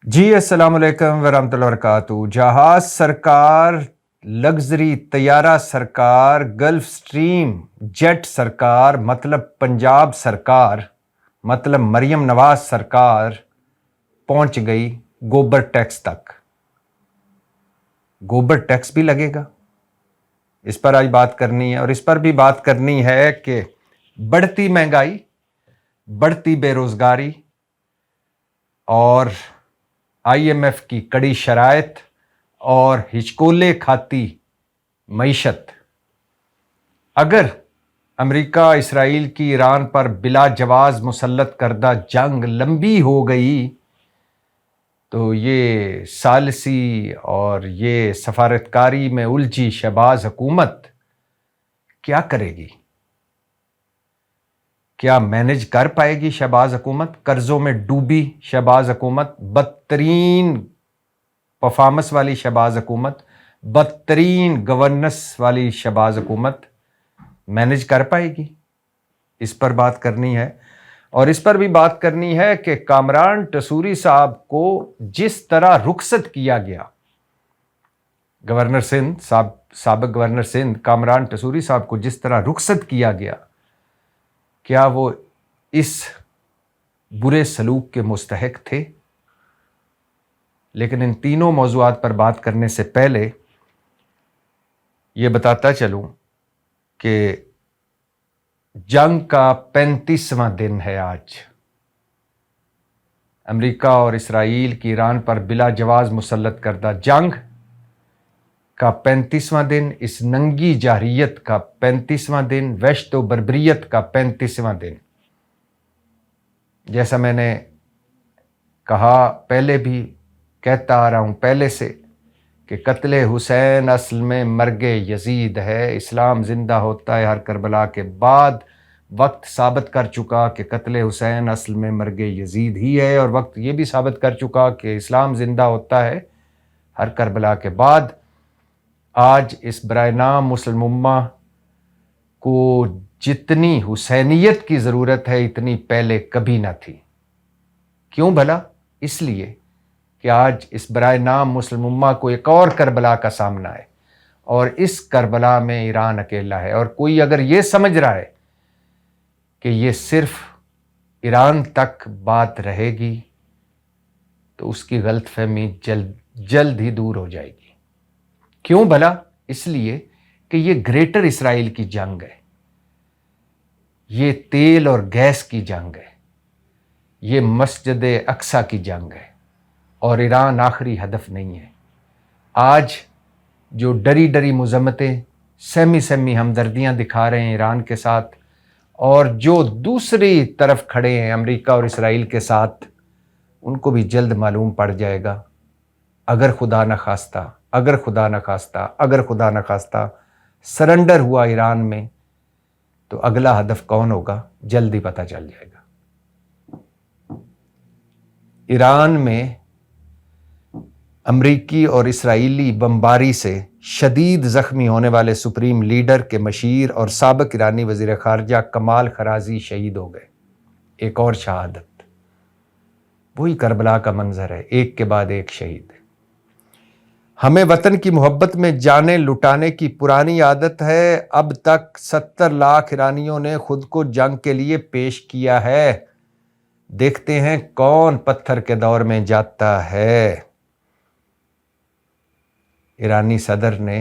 جی السلام علیکم ورحمۃ اللہ وبرکاتہ۔ جہاز سرکار، لگژری طیارہ سرکار، گلف سٹریم جیٹ سرکار، مطلب پنجاب سرکار، مطلب مریم نواز سرکار پہنچ گئی گوبر ٹیکس تک۔ گوبر ٹیکس بھی لگے گا، اس پر آج بات کرنی ہے، اور اس پر بھی بات کرنی ہے کہ بڑھتی مہنگائی، بڑھتی بے روزگاری اور آئی ایم ایف کی کڑی شرائط اور ہچکولے کھاتی معیشت۔ اگر امریکہ اسرائیل کی ایران پر بلا جواز مسلط کردہ جنگ لمبی ہو گئی تو یہ ثالثی اور یہ سفارتکاری میں الجھی شہباز حکومت کیا کرے گی؟ کیا مینج کر پائے گی شہباز حکومت؟ قرضوں میں ڈوبی شہباز حکومت، بدترین پرفارمنس والی شہباز حکومت، بدترین گورننس والی شہباز حکومت مینج کر پائے گی؟ اس پر بات کرنی ہے، اور اس پر بھی بات کرنی ہے کہ کامران ٹسوری صاحب کو جس طرح رخصت کیا گیا، گورنر سندھ سابق گورنر سندھ کامران ٹسوری صاحب کو جس طرح رخصت کیا گیا، کیا وہ اس برے سلوک کے مستحق تھے؟ لیکن ان تینوں موضوعات پر بات کرنے سے پہلے یہ بتاتا چلوں کہ جنگ کا 35واں دن ہے آج۔ امریکہ اور اسرائیل کی ایران پر بلا جواز مسلط کردہ جنگ کا 35واں دن، اس ننگی جارحیت کا 35واں دن، وحشت و بربریت کا 35واں دن۔ جیسا میں نے کہا، پہلے بھی کہتا آ رہا ہوں پہلے سے، کہ قتل حسین اصل میں مرگ یزید ہے۔ اسلام زندہ ہوتا ہے ہر کربلا کے بعد۔ وقت ثابت کر چکا کہ قتل حسین اصل میں مرگ یزید ہی ہے، اور وقت یہ بھی ثابت کر چکا کہ اسلام زندہ ہوتا ہے ہر کربلا کے بعد۔ آج اس برائے نام مسلم امہ کو جتنی حسینیت کی ضرورت ہے اتنی پہلے کبھی نہ تھی۔ کیوں بھلا؟ اس لیے کہ آج اس برائے نام مسلم امہ کو ایک اور کربلا کا سامنا ہے، اور اس کربلا میں ایران اکیلا ہے۔ اور کوئی اگر یہ سمجھ رہا ہے کہ یہ صرف ایران تک بات رہے گی تو اس کی غلط فہمی جلد ہی دور ہو جائے گی۔ کیوں بھلا؟ اس لیے کہ یہ گریٹر اسرائیل کی جنگ ہے، یہ تیل اور گیس کی جنگ ہے، یہ مسجد اقصی کی جنگ ہے، اور ایران آخری ہدف نہیں ہے۔ آج جو ڈری ڈری مذمتیں، سہمی ہمدردیاں دکھا رہے ہیں ایران کے ساتھ، اور جو دوسری طرف کھڑے ہیں امریکہ اور اسرائیل کے ساتھ، ان کو بھی جلد معلوم پڑ جائے گا، اگر خدا نہ خواستہ سرنڈر ہوا ایران میں تو اگلا ہدف کون ہوگا جلد ہی پتہ چل جائے گا۔ ایران میں امریکی اور اسرائیلی بمباری سے شدید زخمی ہونے والے سپریم لیڈر کے مشیر اور سابق ایرانی وزیر خارجہ کمال خرازی شہید ہو گئے۔ ایک اور شہادت، وہی کربلا کا منظر ہے، ایک کے بعد ایک شہید۔ ہمیں وطن کی محبت میں جانیں لٹانے کی پرانی عادت ہے۔ اب تک 70 لاکھ ایرانیوں نے خود کو جنگ کے لیے پیش کیا ہے۔ دیکھتے ہیں کون پتھر کے دور میں جاتا ہے۔ ایرانی صدر نے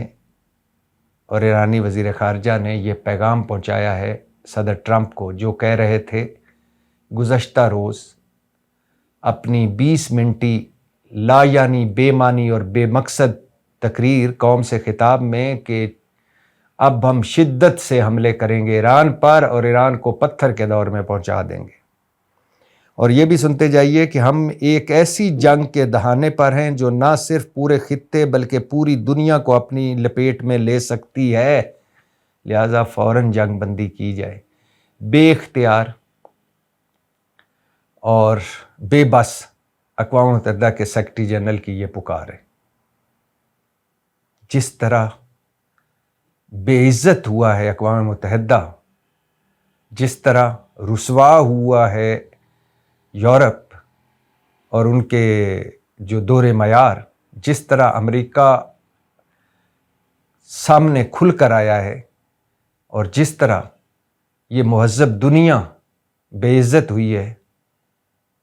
اور ایرانی وزیر خارجہ نے یہ پیغام پہنچایا ہے صدر ٹرمپ کو، جو کہہ رہے تھے گزشتہ روز اپنی 20 منٹی لا یعنی بے معنی اور بے مقصد تقریر قوم سے خطاب میں، کہ اب ہم شدت سے حملے کریں گے ایران پر اور ایران کو پتھر کے دور میں پہنچا دیں گے۔ اور یہ بھی سنتے جائیے کہ ہم ایک ایسی جنگ کے دہانے پر ہیں جو نہ صرف پورے خطے بلکہ پوری دنیا کو اپنی لپیٹ میں لے سکتی ہے، لہذا فوراً جنگ بندی کی جائے۔ بے اختیار اور بے بس اقوام متحدہ کے سیکرٹری جنرل کی یہ پکار ہے۔ جس طرح بے عزت ہوا ہے اقوام متحدہ، جس طرح رسوا ہوا ہے یورپ اور ان کے جو دور معیار جس طرح امریکہ سامنے کھل کر آیا ہے اور جس طرح یہ مہذب دنیا بے عزت ہوئی ہے،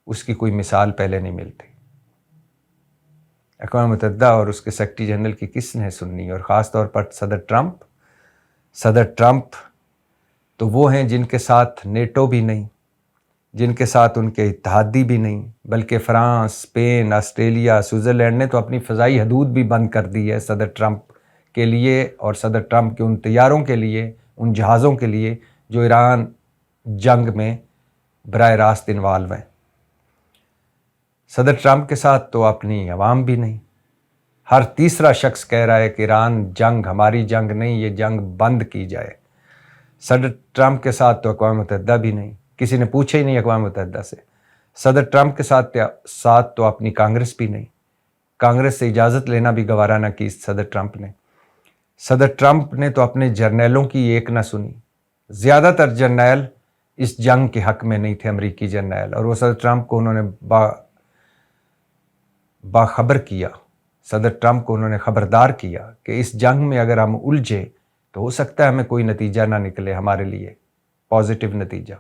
اس کی کوئی مثال پہلے نہیں ملتی۔ اقوام متحدہ اور اس کے سیکرٹری جنرل کی کس نے سننی، اور خاص طور پر صدر ٹرمپ تو وہ ہیں جن کے ساتھ نیٹو بھی نہیں، جن کے ساتھ ان کے اتحادی بھی نہیں، بلکہ فرانس، اسپین، آسٹریلیا، سوئٹزرلینڈ نے تو اپنی فضائی حدود بھی بند کر دی ہے صدر ٹرمپ کے لیے، اور صدر ٹرمپ کے ان طیاروں کے لیے، ان جہازوں کے لیے جو ایران جنگ میں براہ راست انوالو ہیں۔ صدر ٹرمپ کے ساتھ تو اپنی عوام بھی نہیں۔ ہر تیسرا شخص کہہ رہا ہے کہ ایران جنگ ہماری جنگ نہیں، یہ جنگ بند کی جائے۔ صدر ٹرمپ کے ساتھ تو اقوام متحدہ بھی نہیں، کسی نے پوچھا ہی نہیں اقوام متحدہ سے۔ صدر ٹرمپ کے ساتھ تو اپنی کانگریس بھی نہیں، کانگریس سے اجازت لینا بھی گوارا نہ کی صدر ٹرمپ نے۔ صدر ٹرمپ نے تو اپنے جرنیلوں کی ایک نہ سنی۔ زیادہ تر جرنیل اس جنگ کے حق میں نہیں تھے، امریکی جرنیل، اور وہ صدر ٹرمپ کو انہوں نے باخبر کیا، صدر ٹرمپ کو انہوں نے خبردار کیا کہ اس جنگ میں اگر ہم الجھے تو ہو سکتا ہے ہمیں کوئی نتیجہ نہ نکلے ہمارے لیے پازیٹیو نتیجہ۔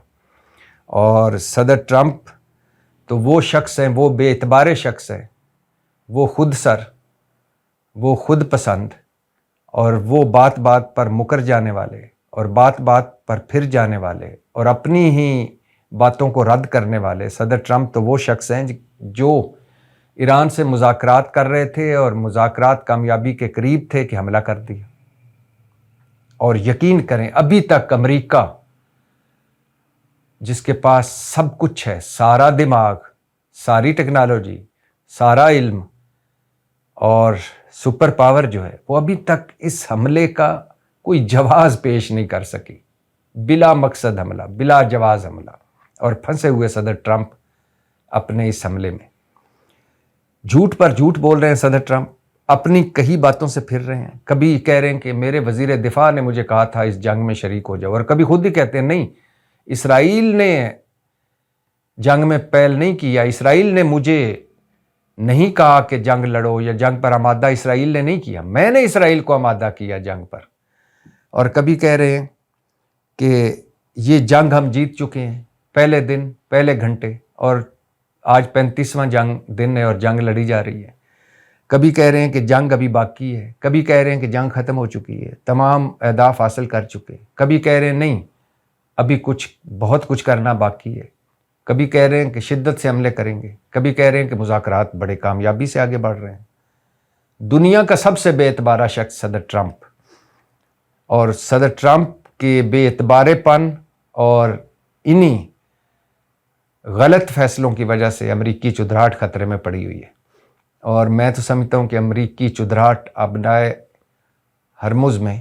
اور صدر ٹرمپ تو وہ شخص ہیں، وہ بے اعتبار شخص ہیں، وہ خود سر، وہ خود پسند، اور وہ بات بات پر مکر جانے والے اور بات بات پر پھر جانے والے اور اپنی ہی باتوں کو رد کرنے والے۔ صدر ٹرمپ تو وہ شخص ہیں جو ایران سے مذاکرات کر رہے تھے اور مذاکرات کامیابی کے قریب تھے کہ حملہ کر دیا۔ اور یقین کریں ابھی تک امریکہ جس کے پاس سب کچھ ہے، سارا دماغ، ساری ٹیکنالوجی، سارا علم اور سپر پاور جو ہے، وہ ابھی تک اس حملے کا کوئی جواز پیش نہیں کر سکی۔ بلا مقصد حملہ، بلا جواز حملہ، اور پھنسے ہوئے صدر ٹرمپ اپنے اس حملے میں۔ جھوٹ پر جھوٹ بول رہے ہیں صدر ٹرمپ، اپنی کئی باتوں سے پھر رہے ہیں۔ کبھی کہہ رہے ہیں کہ میرے وزیر دفاع نے مجھے کہا تھا اس جنگ میں شریک ہو جاؤ، اور کبھی خود ہی کہتے ہیں نہیں، اسرائیل نے جنگ میں پہل نہیں کیا، اسرائیل نے مجھے نہیں کہا کہ جنگ لڑو یا جنگ پر آمادہ اسرائیل نے نہیں کیا، میں نے اسرائیل کو آمادہ کیا جنگ پر۔ اور کبھی کہہ رہے ہیں کہ یہ جنگ ہم جیت چکے ہیں پہلے دن، پہلے گھنٹے، اور آج 35واں دن ہے اور جنگ لڑی جا رہی ہے۔ کبھی کہہ رہے ہیں کہ جنگ ابھی باقی ہے، کبھی کہہ رہے ہیں کہ جنگ ختم ہو چکی ہے، تمام اہداف حاصل کر چکے، کبھی کہہ رہے ہیں نہیں ابھی بہت کچھ کرنا باقی ہے، کبھی کہہ رہے ہیں کہ شدت سے حملے کریں گے، کبھی کہہ رہے ہیں کہ مذاکرات بڑے کامیابی سے آگے بڑھ رہے ہیں۔ دنیا کا سب سے بے اعتبار شخص صدر ٹرمپ، اور صدر ٹرمپ کے بے اعتبارے پن اور انہی غلط فیصلوں کی وجہ سے امریکی چودراہٹ خطرے میں پڑی ہوئی ہے۔ اور میں تو سمجھتا ہوں کہ امریکی چودراہٹ ابنائے ہرمز میں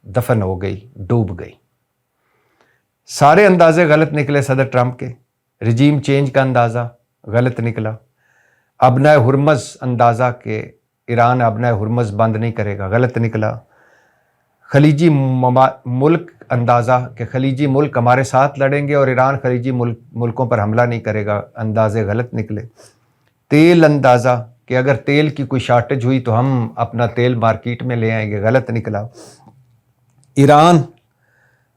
دفن ہو گئی، ڈوب گئی۔ سارے اندازے غلط نکلے صدر ٹرمپ کے، رجیم چینج کا اندازہ غلط نکلا، ابنائے ہرمز اندازہ کہ ایران ابنائے ہرمز بند نہیں کرے گا غلط نکلا، خلیجی ملک اندازہ کہ خلیجی ملک ہمارے ساتھ لڑیں گے اور ایران خلیجی ملکوں پر حملہ نہیں کرے گا اندازے غلط نکلے، تیل اندازہ کہ اگر تیل کی کوئی شارٹیج ہوئی تو ہم اپنا تیل مارکیٹ میں لے آئیں گے غلط نکلا، ایران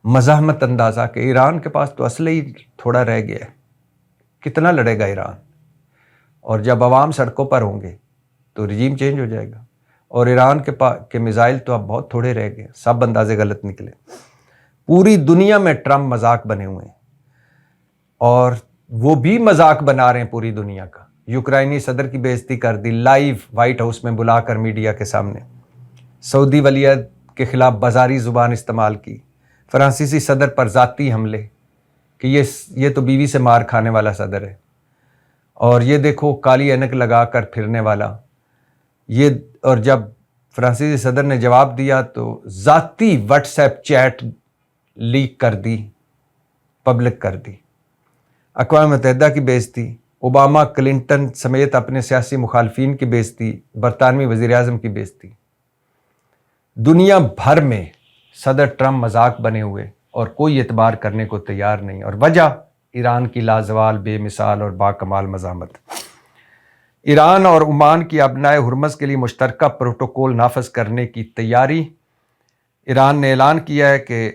مزاحمت اندازہ کہ ایران کے پاس تو اسلحہ ہی تھوڑا رہ گیا ہے، کتنا لڑے گا ایران، اور جب عوام سڑکوں پر ہوں گے تو رجیم چینج ہو جائے گا، اور ایران کے میزائل تو اب بہت تھوڑے رہ گئے، سب اندازے غلط نکلے۔ پوری دنیا میں ٹرمپ مذاق بنے ہوئے ہیں، اور وہ بھی مذاق بنا رہے ہیں پوری دنیا کا۔ یوکرائنی صدر کی بے عزتی کر دی لائیو وائٹ ہاؤس میں بلا کر میڈیا کے سامنے، سعودی ولیعہد کے خلاف بازاری زبان استعمال کی، فرانسیسی صدر پر ذاتی حملے کہ یہ تو بیوی سے مار کھانے والا صدر ہے، اور یہ دیکھو کالی اینک لگا کر پھرنے والا یہ، اور جب فرانسیسی صدر نے جواب دیا تو ذاتی واٹس ایپ چیٹ لیک کر دی، پبلک کر دی۔ اقوام متحدہ کی بے عزتی، اوباما، کلنٹن سمیت اپنے سیاسی مخالفین کی بے عزتی، برطانوی وزیر اعظم کی بے عزتی، دنیا بھر میں صدر ٹرمپ مذاق بنے ہوئے اور کوئی اعتبار کرنے کو تیار نہیں، اور وجہ ایران کی لازوال، بے مثال اور باکمال مزاحمت۔ ایران اور عمان کی ابنائے ہرمز کے لیے مشترکہ پروٹوکول نافذ کرنے کی تیاری۔ ایران نے اعلان کیا ہے کہ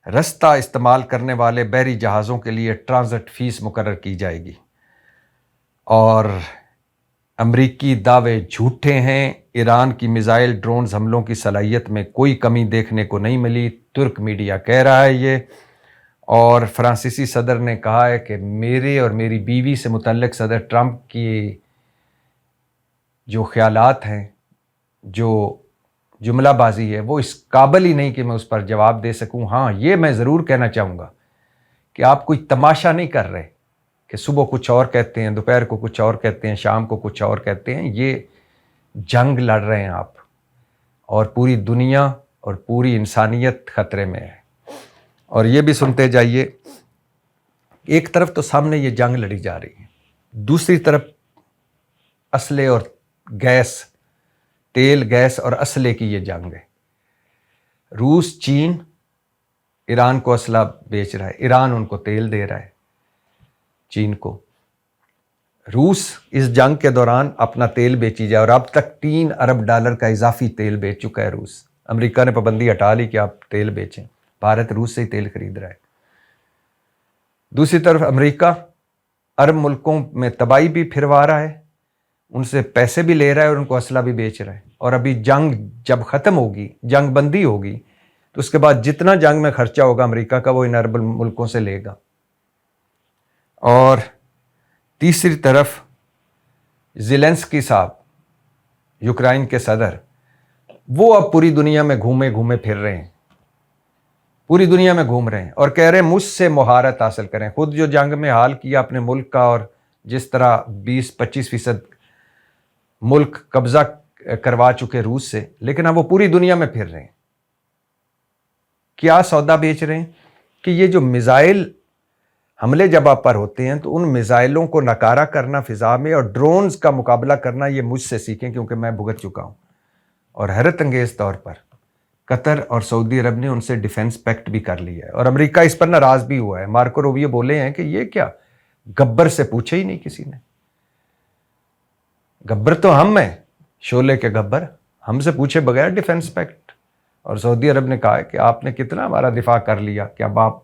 رستہ استعمال کرنے والے بحری جہازوں کے لیے ٹرانزٹ فیس مقرر کی جائے گی، اور امریکی دعوے جھوٹے ہیں۔ ایران کی میزائل ڈرونز حملوں کی صلاحیت میں کوئی کمی دیکھنے کو نہیں ملی، ترک میڈیا کہہ رہا ہے یہ۔ اور فرانسیسی صدر نے کہا ہے کہ میرے اور میری بیوی سے متعلق صدر ٹرمپ کی جو خیالات ہیں، جو جملہ بازی ہے، وہ اس قابل ہی نہیں کہ میں اس پر جواب دے سکوں۔ ہاں، یہ میں ضرور کہنا چاہوں گا کہ آپ کوئی تماشا نہیں کر رہے کہ صبح کچھ اور کہتے ہیں، دوپہر کو کچھ اور کہتے ہیں، شام کو کچھ اور کہتے ہیں۔ یہ جنگ لڑ رہے ہیں آپ، اور پوری دنیا اور پوری انسانیت خطرے میں ہے۔ اور یہ بھی سنتے جائیے، ایک طرف تو سامنے یہ جنگ لڑی جا رہی ہے، دوسری طرف اسلحے اور گیس، تیل، گیس اور اسلحے کی یہ جنگ ہے۔ روس، چین ایران کو اسلحہ بیچ رہا ہے، ایران ان کو تیل دے رہا ہے چین کو۔ روس اس جنگ کے دوران اپنا تیل بیچی جائے، اور اب تک $3 ارب کا اضافی تیل بیچ چکا ہے روس۔ امریکہ نے پابندی ہٹا لی کہ آپ تیل بیچیں، بھارت روس سے ہی تیل خرید رہا ہے۔ دوسری طرف امریکہ عرب ملکوں میں تباہی بھی پھروا رہا ہے، ان سے پیسے بھی لے رہا ہے اور ان کو اسلحہ بھی بیچ رہا ہے۔ اور ابھی جنگ جب ختم ہوگی، جنگ بندی ہوگی، تو اس کے بعد جتنا جنگ میں خرچہ ہوگا امریکہ کا، وہ ان عرب ملکوں سے لے گا۔ اور تیسری طرف زیلنسکی صاحب، یوکرائن کے صدر، وہ اب پوری دنیا میں گھومے پھر رہے ہیں، پوری دنیا میں گھوم رہے ہیں اور کہہ رہے ہیں مجھ سے مہارت حاصل کریں۔ خود جو جنگ میں حال کیا اپنے ملک کا، اور جس طرح 20-25% ملک قبضہ کروا چکے روس سے، لیکن اب وہ پوری دنیا میں پھر رہے ہیں۔ کیا سودا بیچ رہے ہیں کہ یہ جو میزائل حملے جب آپ پر ہوتے ہیں تو ان میزائلوں کو ناکارہ کرنا فضا میں، اور ڈرونز کا مقابلہ کرنا، یہ مجھ سے سیکھیں کیونکہ میں بھگت چکا ہوں۔ اور حیرت انگیز طور پر قطر اور سعودی عرب نے ان سے ڈیفنس پیکٹ بھی کر لیا ہے، اور امریکہ اس پر ناراض بھی ہوا ہے۔ مارکو روبیو بولے ہیں کہ یہ کیا، گبر سے پوچھے ہی نہیں کسی نے، گبر تو ہم ہیں، شعلے کے گبر، ہم سے پوچھے بغیر ڈیفنس پیکٹ۔ اور سعودی عرب نے کہا ہے کہ آپ نے کتنا ہمارا دفاع کر لیا، کہ اب آپ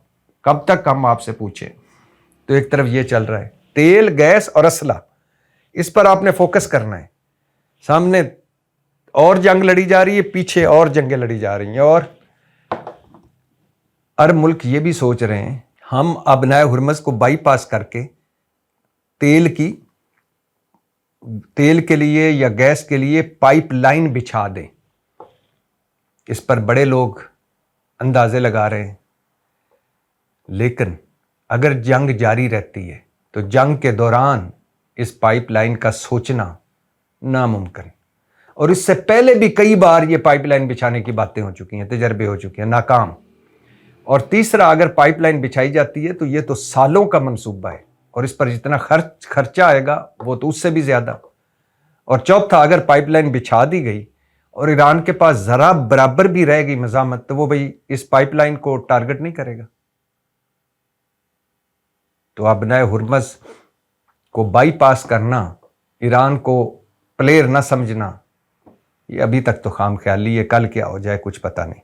کب تک ہم آپ سے پوچھیں۔ تو ایک طرف یہ چل رہا ہے، تیل، گیس اور اسلحہ، اس پر آپ نے فوکس کرنا ہے۔ سامنے اور جنگ لڑی جا رہی ہے، پیچھے اور جنگیں لڑی جا رہی ہیں، اور عرب ملک یہ بھی سوچ رہے ہیں ہم ابنائے ہرمز کو بائی پاس کر کے تیل کے لیے یا گیس کے لیے پائپ لائن بچھا دیں۔ اس پر بڑے لوگ اندازے لگا رہے ہیں، لیکن اگر جنگ جاری رہتی ہے تو جنگ کے دوران اس پائپ لائن کا سوچنا ناممکن۔ اور اس سے پہلے بھی کئی بار یہ پائپ لائن بچھانے کی باتیں ہو چکی ہیں، تجربے ہو چکے ہیں، ناکام۔ اور تیسرا، اگر پائپ لائن بچھائی جاتی ہے تو یہ تو سالوں کا منصوبہ ہے، اور اس پر جتنا خرچہ آئے گا وہ تو اس سے بھی زیادہ۔ اور چوتھا، اگر پائپ لائن بچھا دی گئی اور ایران کے پاس ذرا برابر بھی رہ گئی مزاحمت، تو وہ بھئی اس پائپ لائن کو ٹارگٹ نہیں کرے گا۔ تو ابنائے ہرمز کو بائی پاس کرنا، ایران کو پلیئر نہ سمجھنا، یہ ابھی تک تو خام خیالی ہے، کل کیا ہو جائے کچھ پتہ نہیں۔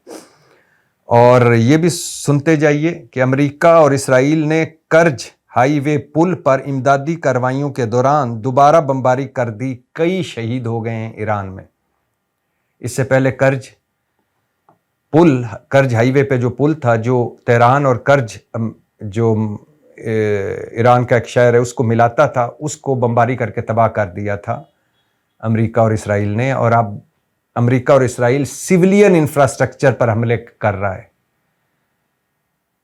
اور یہ بھی سنتے جائیے کہ امریکہ اور اسرائیل نے کرج ہائی وے پل پر امدادی کارروائیوں کے دوران دوبارہ بمباری کر دی، کئی شہید ہو گئے ہیں ایران میں۔ اس سے پہلے کرج ہائی وے پہ جو پل تھا، جو تہران اور کرج جو ایران کا ایک شہر ہے اس کو ملاتا تھا، اس کو بمباری کر کے تباہ کر دیا تھا امریکہ اور اسرائیل نے۔ اور اب امریکہ اور اسرائیل سیولین انفراسٹرکچر پر حملے کر رہا ہے۔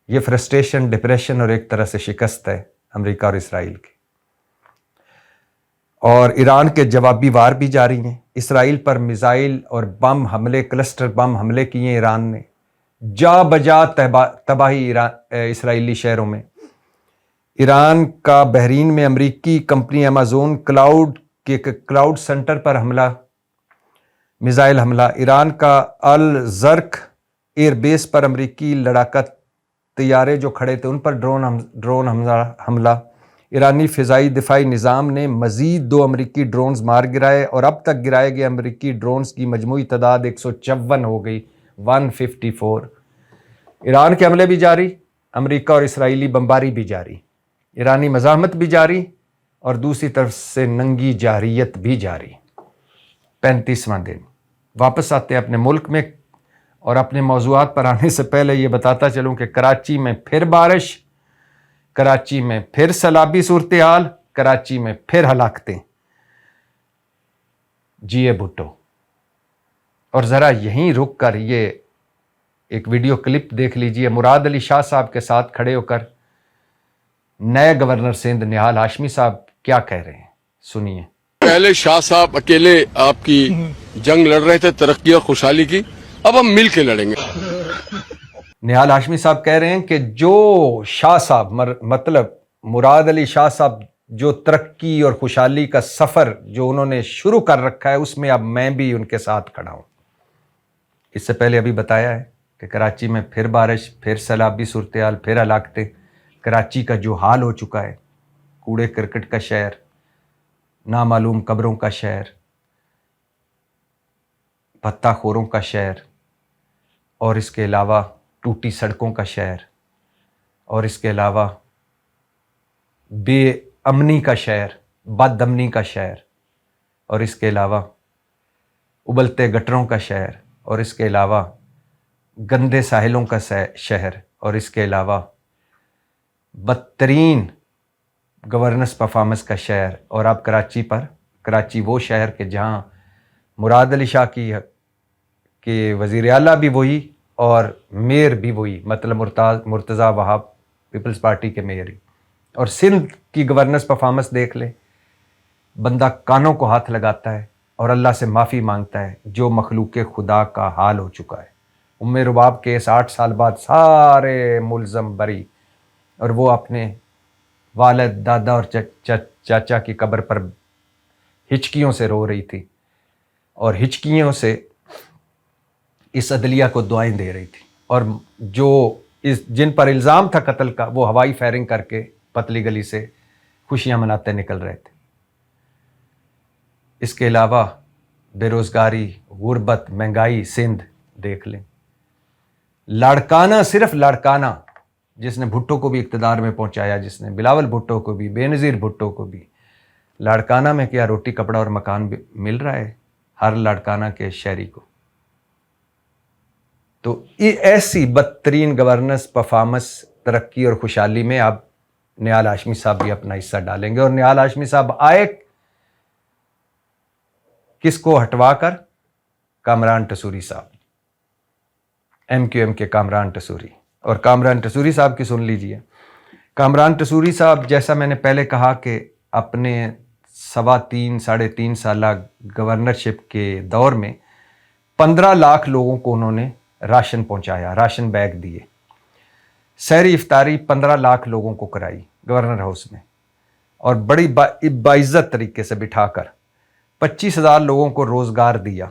یہ فرسٹریشن، ڈپریشن اور ایک طرح سے شکست ہے امریکہ اور اسرائیل کی۔ اور ایران کے جوابی وار بھی جاری ہیں۔ اسرائیل پر میزائل اور بم حملے، کلسٹر بم حملے کیے ایران نے، جا بجا تباہی اسرائیلی شہروں میں۔ ایران کا بحرین میں امریکی کمپنی ایمیزون کلاؤڈ کے کلاؤڈ سینٹر پر حملہ، میزائل حملہ۔ ایران کا الزرق ایئر بیس پر امریکی لڑاکا طیارے جو کھڑے تھے ان پر ڈرون حملہ۔ ایرانی فضائی دفاعی نظام نے مزید 2 امریکی ڈرونز مار گرائے اور اب تک گرائے گئے امریکی ڈرونز کی مجموعی تعداد 154 ہو گئی، 154۔ ایران کے حملے بھی جاری، امریکہ اور اسرائیلی بمباری بھی جاری، ایرانی مزاحمت بھی جاری اور دوسری طرف سے ننگی جارحیت بھی جاری۔ 35واں دن واپس آتے ہیں اپنے ملک میں، اور اپنے موضوعات پر آنے سے پہلے یہ بتاتا چلوں کہ کراچی میں پھر بارش، کراچی میں پھر سیلابی صورتحال، کراچی میں پھر ہلاکتیں۔ جی اے بھٹو۔ اور ذرا یہیں رک کر یہ ایک ویڈیو کلپ دیکھ لیجئے، مراد علی شاہ صاحب کے ساتھ کھڑے ہو کر نئے گورنر سندھ نہال ہاشمی صاحب کیا کہہ رہے ہیں، سنیے۔ پہلے شاہ صاحب اکیلے آپ کی جنگ لڑ رہے تھے ترقی اور خوشحالی کی، اب ہم مل کے لڑیں گے۔ نہال ہاشمی صاحب کہہ رہے ہیں کہ جو شاہ صاحب مطلب مراد علی شاہ صاحب جو ترقی اور خوشحالی کا سفر جو انہوں نے شروع کر رکھا ہے، اس میں اب میں بھی ان کے ساتھ کھڑا ہوں۔ اس سے پہلے ابھی بتایا ہے کہ کراچی میں پھر بارش، پھر سیلابی صورتحال، پھر ہلاکتیں۔ کراچی کا جو حال ہو چکا ہے، کوڑے کرکٹ کا شہر، نامعلوم قبروں کا شہر، بھتہ خوروں کا شہر، اور اس کے علاوہ ٹوٹی سڑکوں کا شہر، اور اس کے علاوہ بے امنی کا شہر، بد امنی کا شہر، اور اس کے علاوہ ابلتے گٹروں کا شہر، اور اس کے علاوہ گندے ساحلوں کا شہر، اور اس کے علاوہ بدترین گورننس پرفارمنس کا شہر۔ اور اب کراچی وہ شہر کہ جہاں مراد علی شاہ کی وزیر اعلیٰ بھی وہی اور میئر بھی وہی، مطلب مرتضیٰ وہاب پیپلز پارٹی کے میئر ہی۔ اور سندھ کی گورننس پرفارمنس دیکھ لیں، بندہ کانوں کو ہاتھ لگاتا ہے اور اللہ سے معافی مانگتا ہے، جو مخلوق خدا کا حال ہو چکا ہے۔ رباب کیس 8 سال بعد سارے ملزم بری، اور وہ اپنے والد، دادا اور چاچا کی قبر پر ہچکیوں سے رو رہی تھی، اور ہچکیوں سے اس عدلیہ کو دعائیں دے رہی تھی، اور جو جن پر الزام تھا قتل کا، وہ ہوائی فائرنگ کر کے پتلی گلی سے خوشیاں مناتے نکل رہے تھے۔ اس کے علاوہ بے روزگاری، غربت، مہنگائی، سندھ دیکھ لیں۔ لاڑکانہ، صرف لاڑکانہ، جس نے بھٹو کو بھی اقتدار میں پہنچایا، جس نے بلاول بھٹو کو بھی، بے نظیر بھٹو کو بھی، لاڑکانہ میں کیا روٹی کپڑا اور مکان بھی مل رہا ہے ہر لاڑکانہ کے شہری کو؟ تو ایسی بدترین گورننس پرفارمنس، ترقی اور خوشحالی میں اب نہال ہاشمی صاحب بھی اپنا حصہ ڈالیں گے۔ اور نہال ہاشمی صاحب آئے کس کو ہٹوا کر؟ کامران ٹسوری صاحب، MQM کے کامران ٹسوری۔ اور کامران ٹسوری صاحب کی سن لیجئے۔ کامران ٹسوری صاحب، جیسا میں نے پہلے کہا کہ اپنے 3.5 سالہ گورنرشپ کے دور میں 15 لاکھ لوگوں کو انہوں نے راشن پہنچایا، راشن بیگ دیے، سحری افطاری 15 لاکھ لوگوں کو کرائی گورنر ہاؤس میں، اور بڑی باعزت طریقے سے بٹھا کر 25,000 لوگوں کو روزگار دیا،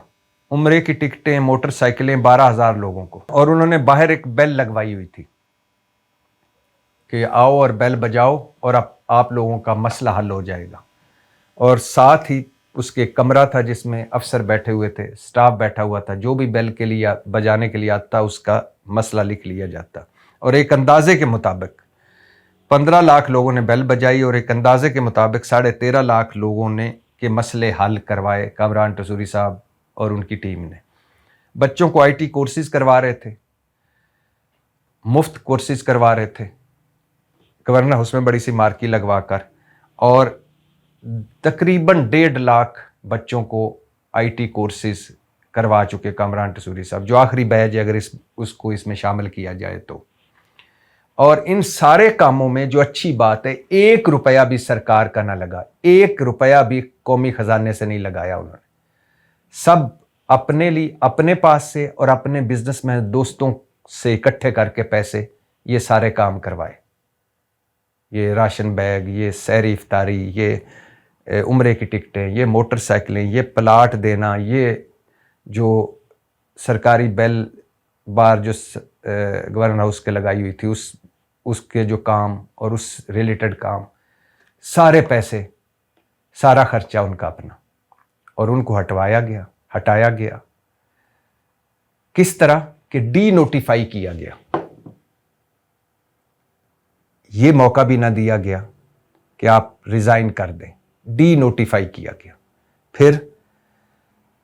عمرے کی ٹکٹیں، موٹر سائیکلیں 12,000 لوگوں کو۔ اور انہوں نے باہر ایک بیل لگوائی ہوئی تھی کہ آؤ اور بیل بجاؤ اور آپ لوگوں کا مسئلہ حل ہو جائے گا، اور ساتھ ہی اس کے کمرہ تھا جس میں افسر بیٹھے ہوئے تھے، سٹاف بیٹھا ہوا تھا، جو بھی بیل کے لیے بجانے کے لیے آتا اس کا مسئلہ لکھ لیا جاتا، اور ایک اندازے کے مطابق 15 لاکھ لوگوں نے بیل بجائی، اور ایک اندازے کے مطابق 13.5 لاکھ لوگوں نے کے مسئلے حل کروائے کامران ٹسوری صاحب اور ان کی ٹیم نے۔ بچوں کو IT کورسز کروا رہے تھے، مفت کورسز کروا رہے تھے گورنر ہاؤس میں بڑی سی مارکی لگوا کر، اور تقریباً 1.5 لاکھ بچوں کو IT کورسز کروا چکے کامران ٹسوری صاحب، جو آخری بیچ ہے اگر اس کو اس میں شامل کیا جائے تو۔ اور ان سارے کاموں میں جو اچھی بات ہے، 1 روپیہ بھی سرکار کا نہ لگا، 1 روپیہ بھی قومی خزانے سے نہیں لگایا انہوں نے، سب اپنے لیے، اپنے پاس سے اور اپنے بزنس میں دوستوں سے اکٹھے کر کے پیسے یہ سارے کام کروائے، یہ راشن بیگ، یہ سحری افطاری، یہ عمرے کی ٹکٹیں، یہ موٹر سائیکلیں، یہ پلاٹ دینا، یہ جو سرکاری بیل بار جو گورنر ہاؤس کے لگائی ہوئی تھی اس کے جو کام اور اس ریلیٹڈ کام سارے پیسے، سارا خرچہ ان کا اپنا، اور ان کو ہٹایا گیا کس طرح کہ ڈی نوٹیفائی کیا گیا. یہ موقع بھی نہ دیا گیا کہ آپ ریزائن کر دیں، ڈی نوٹیفائی کیا گیا. پھر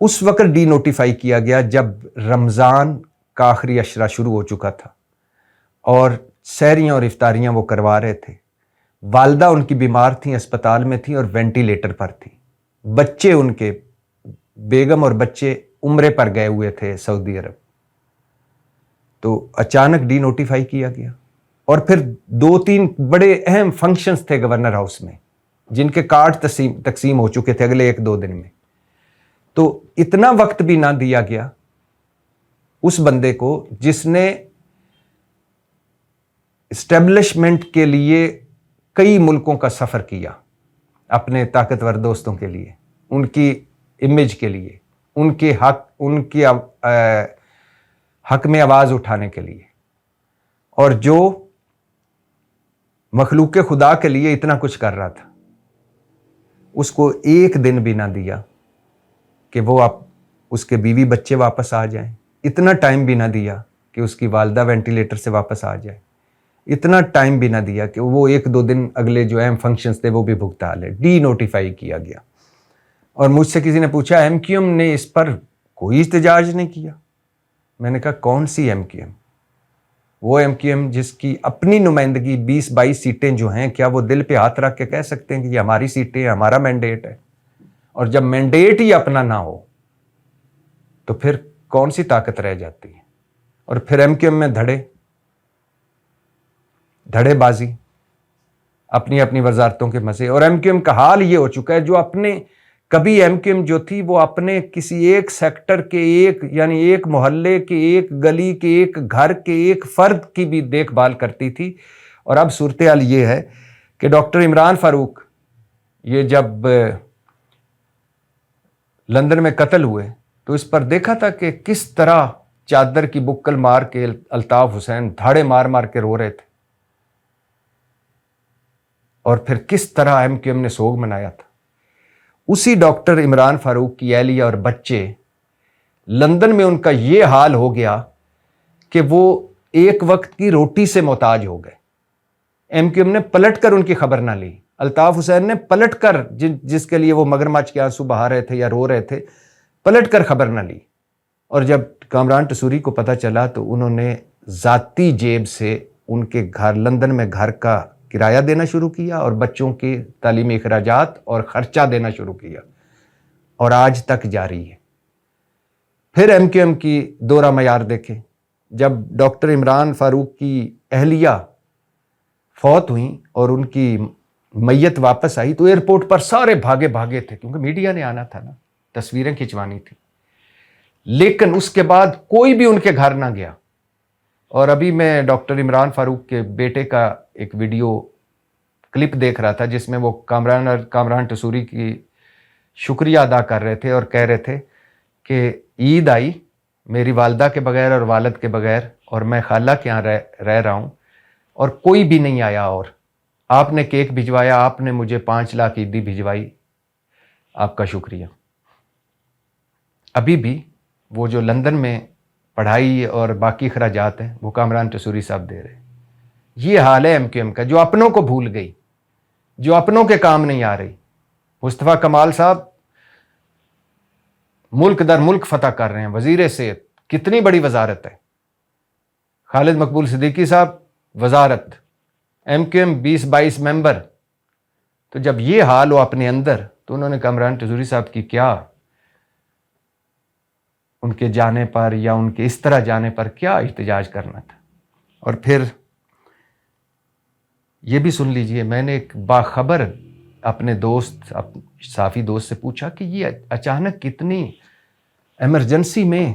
اس وقت ڈی نوٹیفائی کیا گیا جب رمضان کا آخری عشرہ شروع ہو چکا تھا اور سحریاں اور افطاریاں وہ کروا رہے تھے. والدہ ان کی بیمار تھیں، اسپتال میں تھیں اور وینٹیلیٹر پر تھیں. بچے ان کے، بیگم اور بچے عمرے پر گئے ہوئے تھے سعودی عرب. تو اچانک ڈی نوٹیفائی کیا گیا. اور پھر 2-3 بڑے اہم فنکشنز تھے گورنر ہاؤس میں جن کے کارڈ تقسیم ہو چکے تھے اگلے 1-2 دن میں. تو اتنا وقت بھی نہ دیا گیا اس بندے کو جس نے اسٹیبلشمنٹ کے لیے کئی ملکوں کا سفر کیا، اپنے طاقتور دوستوں کے لیے، ان کی امیج کے لیے، ان کے حق میں آواز اٹھانے کے لیے، اور جو مخلوق خدا کے لیے اتنا کچھ کر رہا تھا، اس کو ایک دن بھی نہ دیا کہ وہ اس کے بیوی بچے واپس آ جائیں. اتنا ٹائم بھی نہ دیا کہ اس کی والدہ وینٹیلیٹر سے واپس آ جائے. اتنا ٹائم بھی نہ دیا کہ وہ 1-2 دن اگلے جو اہم فنکشنز تھے وہ بھی بھگتا لے. ڈی نوٹیفائی کیا گیا. اور مجھ سے کسی نے پوچھا ایم کیو ایم نے اس پر کوئی احتجاج نہیں کیا. میں نے کہا کون سی ایم کیو ایم؟ وہ ایم کیو ایم جس کی اپنی نمائندگی 20-22 سیٹیں جو ہیں، کیا وہ دل پہ ہاتھ رکھ کے کہہ سکتے ہیں کہ یہ ہماری سیٹیں ہیں، ہمارا مینڈیٹ ہے؟ اور جب مینڈیٹ ہی اپنا نہ ہو تو پھر کون سی طاقت رہ جاتی ہے؟ اور پھر ایم کیو ایم میں دھڑے بازی، اپنی اپنی وزارتوں کے مزے. اور ایم کیو ایم کا حال یہ ہو چکا ہے، جو اپنے کبھی ایم کیو ایم جو تھی وہ اپنے کسی ایک سیکٹر کے یعنی ایک محلے کے، ایک گلی کے، ایک گھر کے، ایک فرد کی بھی دیکھ بھال کرتی تھی. اور اب صورتحال یہ ہے کہ ڈاکٹر عمران فاروق یہ جب لندن میں قتل ہوئے تو اس پر دیکھا تھا کہ کس طرح چادر کی بکل مار کے الطاف حسین دھاڑے مار مار کے رو رہے تھے، اور پھر کس طرح ایم کیو ایم نے سوگ منایا تھا. اسی ڈاکٹر عمران فاروق کی اہلیہ اور بچے لندن میں ان کا یہ حال ہو گیا کہ وہ ایک وقت کی روٹی سے محتاج ہو گئے. ایم کیو ایم نے پلٹ کر ان کی خبر نہ لی. الطاف حسین نے پلٹ کر جس کے لیے وہ مگرمچھ کے آنسو بہا رہے تھے یا رو رہے تھے، پلٹ کر خبر نہ لی. اور جب کامران ٹسوری کو پتہ چلا تو انہوں نے ذاتی جیب سے ان کے گھر لندن میں گھر کا کرایہ دینا شروع کیا اور بچوں کے تعلیمی اخراجات اور خرچہ دینا شروع کیا، اور آج تک جاری ہے. پھر ایم کیو ایم کی دورہ معیار دیکھیں. جب ڈاکٹر عمران فاروق کی اہلیہ فوت ہوئیں اور ان کی میت واپس آئی تو ایئرپورٹ پر سارے بھاگے تھے، کیونکہ میڈیا نے آنا تھا نا، تصویریں کھنچوانی تھی. لیکن اس کے بعد کوئی بھی ان کے گھر نہ گیا. اور ابھی میں ڈاکٹر عمران فاروق کے بیٹے کا ایک ویڈیو کلپ دیکھ رہا تھا جس میں وہ کامران ٹسوری کی شکریہ ادا کر رہے تھے اور کہہ رہے تھے کہ عید آئی میری والدہ کے بغیر اور والد کے بغیر، اور میں خالہ کے یہاں رہ رہا ہوں اور کوئی بھی نہیں آیا، اور آپ نے کیک بھجوایا، آپ نے مجھے 5 لاکھ عیدی بھجوائی، آپ کا شکریہ. ابھی بھی وہ جو لندن میں پڑھائی اور باقی اخراجات ہیں وہ کامران ٹسوری صاحب دے رہے ہیں. یہ حال ہے ایم کیو ایم کا، جو اپنوں کو بھول گئی، جو اپنوں کے کام نہیں آ رہی. مصطفیٰ کمال صاحب ملک در ملک فتح کر رہے ہیں، وزیر صحت، کتنی بڑی وزارت ہے. خالد مقبول صدیقی صاحب وزارت، ایم کیو ایم 20-22 ممبر. تو جب یہ حال ہو اپنے اندر تو انہوں نے کامران ٹسوری صاحب کی کیا، ان کے جانے پر یا ان کے اس طرح جانے پر کیا احتجاج کرنا تھا. اور پھر یہ بھی سن لیجئے، میں نے ایک باخبر اپنے دوست صحافی دوست سے پوچھا کہ یہ اچانک کتنی ایمرجنسی میں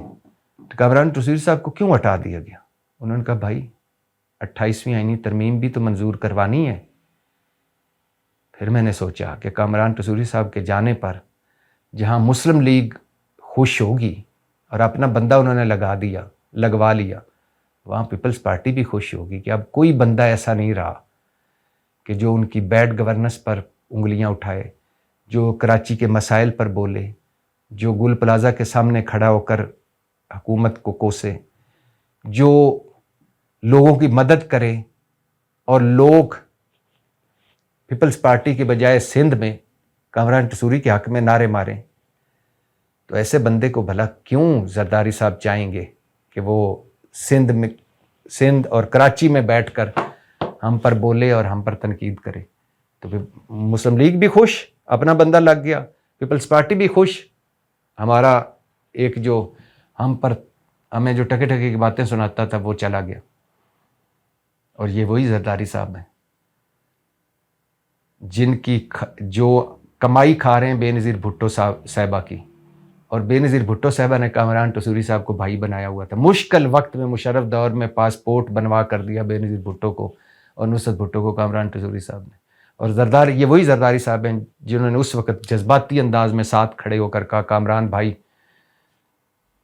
کامران ٹسوری صاحب کو کیوں ہٹا دیا گیا؟ انہوں نے کہا بھائی 28ویں آئینی ترمیم بھی تو منظور کروانی ہے. پھر میں نے سوچا کہ کامران ٹسوری صاحب کے جانے پر جہاں مسلم لیگ خوش ہوگی اور اپنا بندہ انہوں نے لگوا لیا، وہاں پیپلز پارٹی بھی خوش ہوگی کہ اب کوئی بندہ ایسا نہیں رہا کہ جو ان کی بیڈ گورننس پر انگلیاں اٹھائے, جو کراچی کے مسائل پر بولے, جو گل پلازا کے سامنے کھڑا ہو کر حکومت کو کوسے, جو لوگوں کی مدد کرے, اور لوگ پیپلز پارٹی کے بجائے سندھ میں کامران ٹسوری کے حق میں نعرے ماریں, تو ایسے بندے کو بھلا کیوں زرداری صاحب چاہیں گے کہ وہ سندھ اور کراچی میں بیٹھ کر ہم پر بولے اور ہم پر تنقید کرے؟ تو پھر مسلم لیگ بھی خوش, اپنا بندہ لگ گیا, پیپلز پارٹی بھی خوش, ہمارا ایک جو ہمیں جو ٹکے ٹکے کی باتیں سناتا تھا وہ چلا گیا. اور یہ وہی زرداری صاحب ہیں جن کی جو کمائی کھا رہے ہیں بے نظیر بھٹو صاحبہ کی, اور بے نظیر بھٹو صاحبہ نے کامران ٹسوری صاحب کو بھائی بنایا ہوا تھا. مشکل وقت میں مشرف دور میں پاسپورٹ بنوا کر دیا بے نظیر بھٹو کو اور نصرت بھٹو کو کامران ٹسوری صاحب نے. اور یہ وہی زرداری صاحب ہیں جنہوں نے اس وقت جذباتی انداز میں ساتھ کھڑے ہو کر کہا کامران بھائی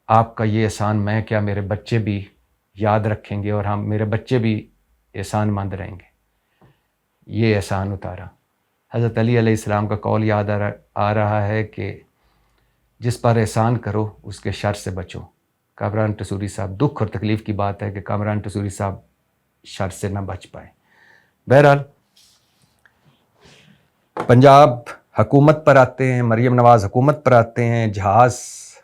آپ کا یہ احسان میں کیا میرے بچے بھی یاد رکھیں گے, اور میرے بچے بھی احسان مند رہیں گے. یہ احسان اتارا. حضرت علی علیہ السلام کا قول یاد آ رہا ہے کہ جس پر احسان کرو اس کے شر سے بچو. کامران ٹسوری صاحب, دکھ اور تکلیف کی بات ہے کہ کامران ٹسوری صاحب شر سے نہ بچ پائے. بہرحال پنجاب حکومت پر آتے ہیں, مریم نواز حکومت پر آتے ہیں, جہاز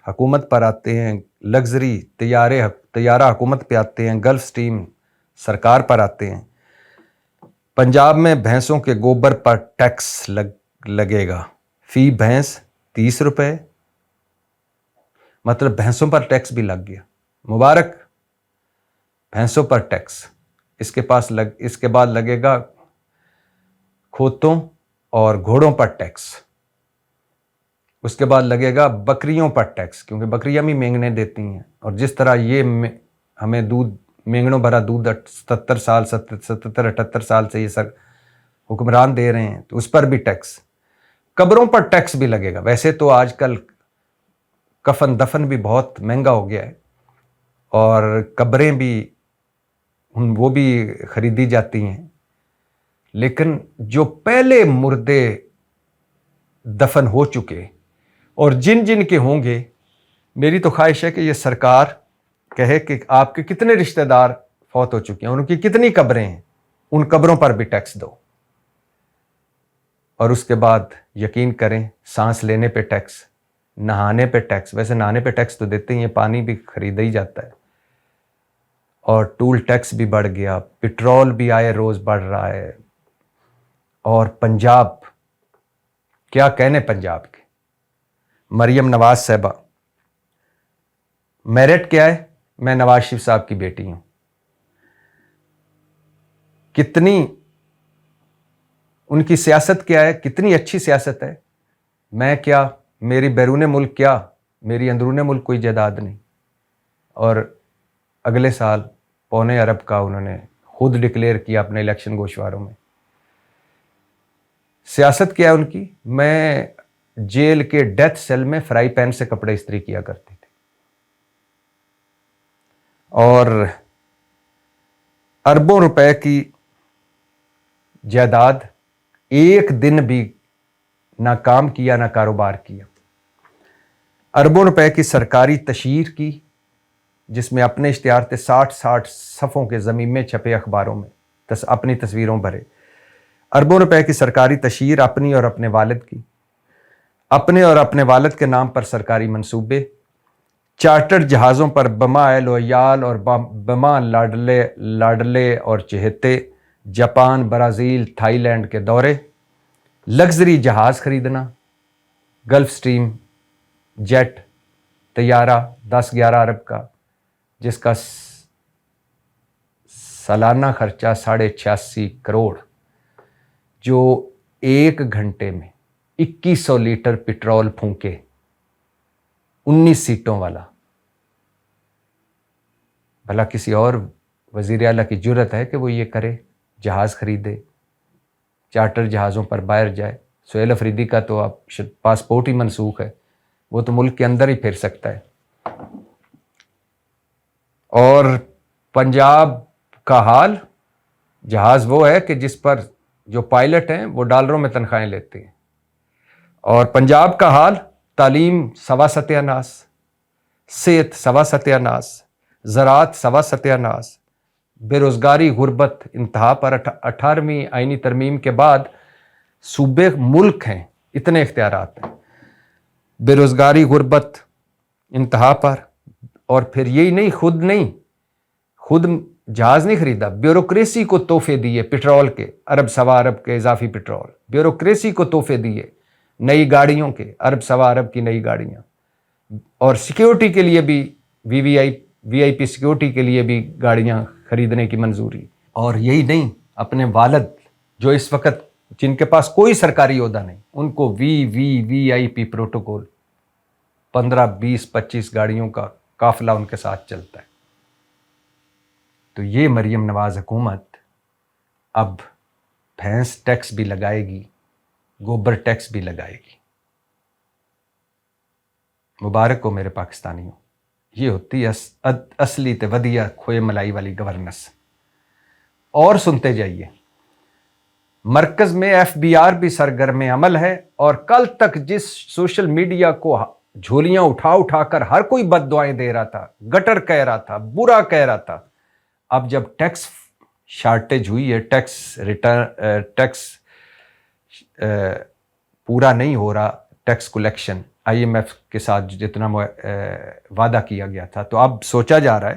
حکومت پر آتے ہیں, لگژری طیارہ حکومت پہ آتے ہیں, گلف سٹریم سرکار پر آتے ہیں. پنجاب میں بھینسوں کے گوبر پر ٹیکس لگے گا, فی بھینس 30 روپے, مطلب بھینسوں پر ٹیکس بھی لگ گیا. مبارک, بھینسوں پر ٹیکس. اس کے بعد لگے گا کھوتوں اور گھوڑوں پر ٹیکس. اس کے بعد لگے گا بکریوں پر ٹیکس, کیونکہ بکریاں بھی مینگنے دیتی ہیں, اور جس طرح یہ ہمیں مینگنوں بھرا دودھ 77-78 سال سے یہ حکمران دے رہے ہیں, تو اس پر بھی ٹیکس. قبروں پر ٹیکس بھی لگے گا. ویسے تو آج کل کفن دفن بھی بہت مہنگا ہو گیا ہے, اور قبریں بھی وہ بھی خریدی جاتی ہیں, لیکن جو پہلے مردے دفن ہو چکے اور جن کے ہوں گے, میری تو خواہش ہے کہ یہ سرکار کہے کہ آپ کے کتنے رشتہ دار فوت ہو چکے ہیں, ان کی کتنی قبریں ہیں, ان قبروں پر بھی ٹیکس دو. اور اس کے بعد یقین کریں سانس لینے پہ ٹیکس, نہانے پہ ٹیکس. ویسے نہانے پہ ٹیکس تو دیتے ہی ہیں, پانی بھی خریدا ہی جاتا ہے, اور ٹول ٹیکس بھی بڑھ گیا, پٹرول بھی آئے روز بڑھ رہا ہے. اور پنجاب, کیا کہنے پنجاب کے, مریم نواز صاحبہ, میرٹ کیا ہے, میں نواز شریف صاحب کی بیٹی ہوں. کتنی ان کی سیاست کیا ہے, کتنی اچھی سیاست ہے. میں کیا, میری بیرون ملک کیا, میری اندرون ملک کوئی جائیداد نہیں. اور اگلے سال 2.25 ارب کا انہوں نے خود ڈکلیئر کیا اپنے الیکشن گوشواروں میں. سیاست کیا ہے ان کی, میں جیل کے ڈیتھ سیل میں فرائی پین سے کپڑے استری کیا کرتی تھی, اور اربوں روپے کی جائیداد, ایک دن بھی نہ کام کیا نہ کاروبار کیا. اربوں روپے کی سرکاری تشہیر کی, جس میں اپنے اشتہار تھے 60 صفوں کے ضمیمے چھپے اخباروں میں, اپنی تصویروں بھرے. اربوں روپے کی سرکاری تشہیر اپنی اور اپنے والد کی, اپنے اور اپنے والد کے نام پر سرکاری منصوبے, چارٹر جہازوں پر بما لویال اور بما لاڈلے اور چہتے, جاپان, برازیل, تھائی لینڈ کے دورے, لگژری جہاز خریدنا, گلف سٹریم جیٹ طیارہ 10-11 ارب کا, جس کا سالانہ خرچہ 86.5 کروڑ, جو 1 گھنٹے میں 2100 لیٹر پٹرول پھونکے, 19 سیٹوں والا. بھلا کسی اور وزیر اعلیٰ کی جرت ہے کہ وہ یہ کرے, جہاز خریدے, چارٹر جہازوں پر باہر جائے. سہیل افریدی کا تو اب پاسپورٹ ہی منسوخ ہے, وہ تو ملک کے اندر ہی پھر سکتا ہے. اور پنجاب کا حال, جہاز وہ ہے کہ جس پر جو پائلٹ ہیں وہ ڈالروں میں تنخواہیں لیتے ہیں. اور پنجاب کا حال، تعلیم سوا ستیہ ناس، صحت سوا ستیہ ناس، زراعت سوا ستیہ ناس، بے روزگاری، غربت انتہا پر. 18ویں آئینی ترمیم کے بعد صوبے ملک ہیں، اتنے اختیارات ہیں. بے روزگاری، غربت انتہا پر. اور پھر یہی نہیں، خود جہاز نہیں خریدا، بیوروکریسی کو تحفے دیے پیٹرول کے، ارب سوا ارب کے اضافی پیٹرول، بیوروکریسی کو تحفے دیے، نئی گاڑیوں کے ارب سوا ارب کی نئی گاڑیاں، اور سیکیورٹی کے لیے بھی وی آئی پی سیکیورٹی کے لیے بھی گاڑیاں خریدنے کی منظوری. اور یہی نہیں، اپنے والد جو اس وقت جن کے پاس کوئی سرکاری عہدہ نہیں، ان کو وی آئی پی پروٹوکول 15 20 25 گاڑیوں کا قافلہ ان کے ساتھ چلتا ہے. تو یہ مریم نواز حکومت اب بھینس ٹیکس بھی لگائے گی، گوبر ٹیکس بھی لگائے گی. مبارک ہو میرے پاکستانیوں. یہ ہوتی ہے اصلی تے ودیہ کھوئے ملائی والی گورننس. اور سنتے جائیے، مرکز میں FBR بھی سرگرم عمل ہے، اور کل تک جس سوشل میڈیا کو جھولیاں اٹھا کر ہر کوئی بد دعائیں دے رہا تھا، گٹر کہہ رہا تھا، برا کہہ رہا تھا، اب جب ٹیکس شارٹیج ہوئی ہے، ٹیکس پورا نہیں ہو رہا، ٹیکس کلیکشن IMF کے ساتھ جتنا وعدہ کیا گیا تھا، تو اب سوچا جا رہا ہے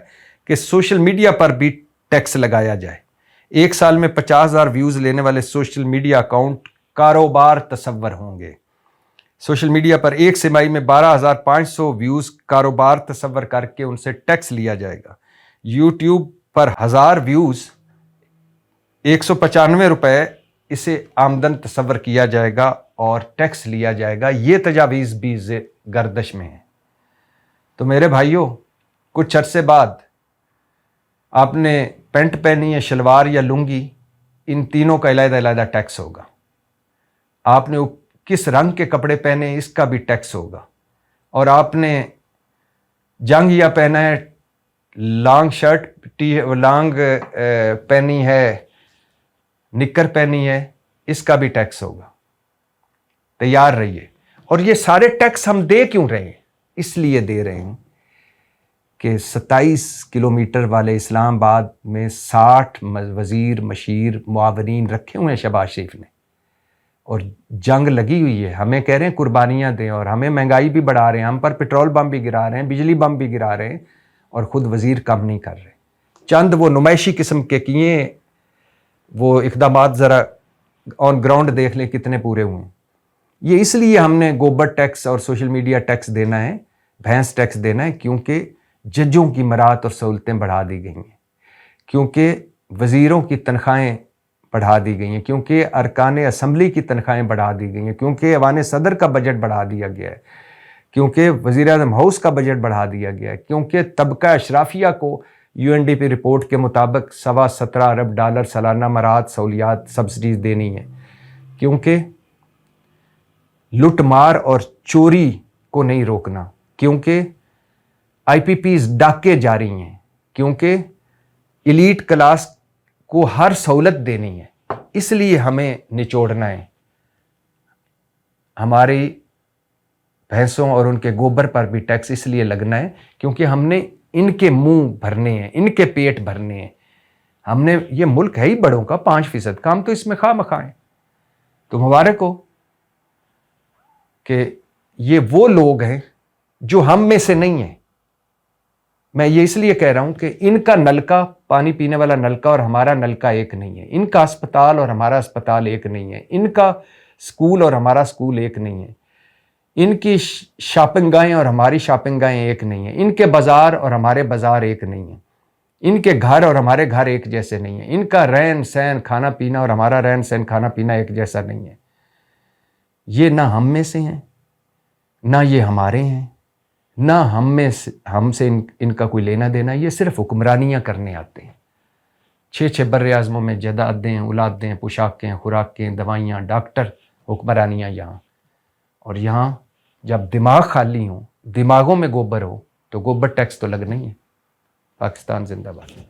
کہ سوشل میڈیا پر بھی ٹیکس لگایا جائے. 1 سال میں 50,000 ویوز لینے والے سوشل میڈیا اکاؤنٹ کاروبار تصور ہوں گے. سوشل میڈیا پر ایک سمائی میں 12,500 ویوز کاروبار تصور کر کے ان سے ٹیکس لیا جائے گا. یوٹیوب پر 1000 ویوز 195 روپے اسے آمدن تصور کیا جائے گا اور ٹیکس لیا جائے گا. یہ تجاویز بھی گردش میں ہیں. تو میرے بھائیوں، کچھ عرصے بعد آپ نے پینٹ پہنی ہے، شلوار یا لنگی، ان تینوں کا علیحدہ علیحدہ ٹیکس ہوگا. آپ نے کس رنگ کے کپڑے پہنے، اس کا بھی ٹیکس ہوگا. اور آپ نے جنگیا پہنا ہے، لانگ شرٹ لانگ پہنی ہے، نکر پہنی ہے، اس کا بھی ٹیکس ہوگا. تیار رہیے. اور یہ سارے ٹیکس ہم دے کیوں رہے ہیں؟ اس لیے دے رہے ہیں کہ 27 کلومیٹر والے اسلام آباد میں 60 وزیر، مشیر، معاونین رکھے ہوئے ہیں شہباز شریف نے، اور جنگ لگی ہوئی ہے. ہمیں کہہ رہے ہیں قربانیاں دیں، اور ہمیں مہنگائی بھی بڑھا رہے ہیں، ہم پر پیٹرول بم بھی گرا رہے ہیں، بجلی بم بھی گرا رہے ہیں، اور خود وزیر کم نہیں کر رہے. چند وہ نمائشی قسم کے کیے وہ اقدامات ذرا آن گراؤنڈ دیکھ لیں کتنے پورے ہوئے ہیں. یہ اس لیے ہم نے گوبر ٹیکس اور سوشل میڈیا ٹیکس دینا ہے، بھینس ٹیکس دینا ہے، کیونکہ ججوں کی مرات اور سہولتیں بڑھا دی گئی ہیں، کیونکہ وزیروں کی تنخواہیں بڑھا دی گئی ہیں، کیونکہ ارکان اسمبلی کی تنخواہیں بڑھا دی گئی ہیں، کیونکہ ایوان صدر کا بجٹ بڑھا دیا گیا ہے، کیونکہ وزیر اعظم ہاؤس کا بجٹ بڑھا دیا گیا ہے، کیونکہ طبقہ اشرافیہ کو UNDP رپورٹ کے مطابق $17 ارب سالانہ مراد سہولیات سبسڈیز دینی ہے، کیونکہ لٹ مار اور چوری کو نہیں روکنا، کیونکہ IPPs ڈاکے جاری ہیں، کیونکہ ایلیٹ کلاس کو ہر سہولت دینی ہے. اس لیے ہمیں نچوڑنا ہے. ہماری بھینسوں اور ان کے گوبر پر بھی ٹیکس اس لیے لگنا ہے کیونکہ ہم نے ان کے منہ بھرنے ہیں، ان کے پیٹ بھرنے ہیں. ہم نے، یہ ملک ہے ہی بڑوں کا 5% کا، ہم تو اس میں خواہ مخواہ ہیں. تو مبارک ہو کہ یہ وہ لوگ ہیں جو ہم میں سے نہیں ہیں. میں یہ اس لیے کہہ رہا ہوں کہ ان کا نلکا، پانی پینے والا نلکا اور ہمارا نلکا ایک نہیں ہے. ان کا اسپتال اور ہمارا اسپتال ایک نہیں ہے. ان کا سکول اور ہمارا سکول ایک نہیں ہے. ان کی شاپنگ گاہیں اور ہماری شاپنگ گاہیں ایک نہیں ہیں. ان کے بازار اور ہمارے بازار ایک نہیں ہیں. ان کے گھر اور ہمارے گھر ایک جیسے نہیں ہیں. ان کا رہن سہن کھانا پینا اور ہمارا رہن سہن کھانا پینا ایک جیسا نہیں ہے. یہ نہ ہم میں سے ہیں، نہ یہ ہمارے ہیں، نہ ہم سے ان کا کوئی لینا دینا. یہ صرف حکمرانیاں کرنے آتے ہیں. 6 بر اعظموں میں جائیدادیں، اولادیں، پوشاکیں، خوراکیں، دوائیاں، ڈاکٹر، حکمرانیاں یہاں. اور یہاں جب دماغ خالی ہوں، دماغوں میں گوبر ہو، تو گوبر ٹیکس تو لگنا ہی ہے. پاکستان زندہ باد.